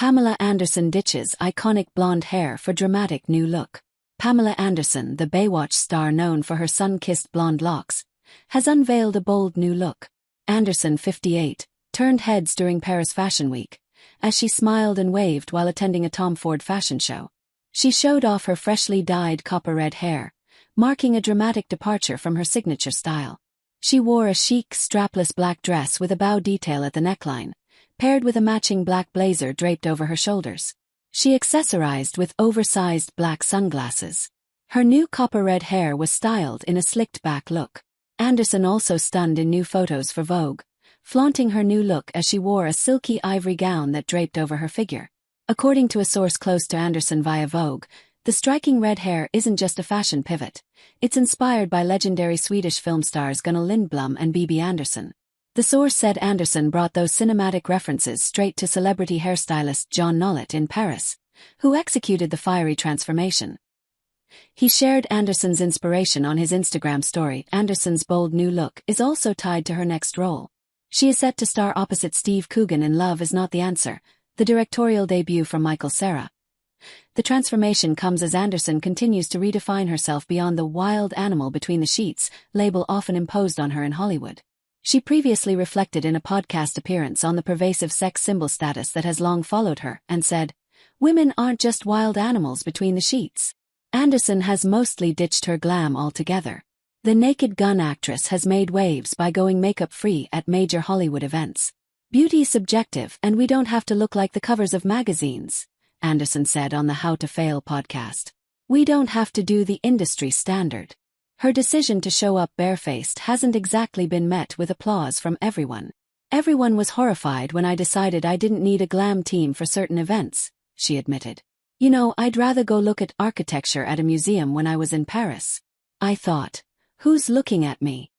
Pamela Anderson ditches iconic blonde hair for dramatic new look. Pamela Anderson, the Baywatch star known for her sun-kissed blonde locks, has unveiled a bold new look. Anderson, 58, turned heads during Paris Fashion Week, as she smiled and waved while attending a Tom Ford fashion show. She showed off her freshly dyed copper-red hair, marking a dramatic departure from her signature style. She wore a chic, strapless black dress with a bow detail at the neckline, paired with a matching black blazer draped over her shoulders. She accessorized with oversized black sunglasses. Her new copper-red hair was styled in a slicked-back look. Anderson also stunned in new photos for Vogue, flaunting her new look as she wore a silky ivory gown that draped over her figure. According to a source close to Anderson via Vogue, the striking red hair isn't just a fashion pivot. It's inspired by legendary Swedish film stars Gunnar Lindblom and Bibi Andersson. The source said Anderson brought those cinematic references straight to celebrity hairstylist John Nollet in Paris, who executed the fiery transformation. He shared Anderson's inspiration on his Instagram story. Anderson's bold new look is also tied to her next role. She is set to star opposite Steve Coogan in Love Is Not the Answer, the directorial debut from Michael Cera. The transformation comes as Anderson continues to redefine herself beyond the wild animal between the sheets label often imposed on her in Hollywood. She previously reflected in a podcast appearance on the pervasive sex symbol status that has long followed her and said, "Women aren't just wild animals between the sheets." Anderson has mostly ditched her glam altogether. The Naked Gun actress has made waves by going makeup-free at major Hollywood events. "Beauty's subjective and we don't have to look like the covers of magazines," Anderson said on the How to Fail podcast. "We don't have to do the industry standard." Her decision to show up barefaced hasn't exactly been met with applause from everyone. "Everyone was horrified when I decided I didn't need a glam team for certain events," she admitted. "You know, I'd rather go look at architecture at a museum when I was in Paris. I thought, who's looking at me?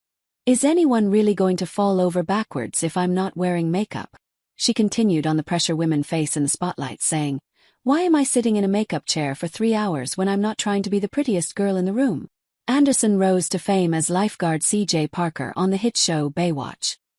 Is anyone really going to fall over backwards if I'm not wearing makeup?" She continued on the pressure women face in the spotlight, saying, "Why am I sitting in a makeup chair for 3 hours when I'm not trying to be the prettiest girl in the room?" Anderson rose to fame as lifeguard CJ Parker on the hit show Baywatch.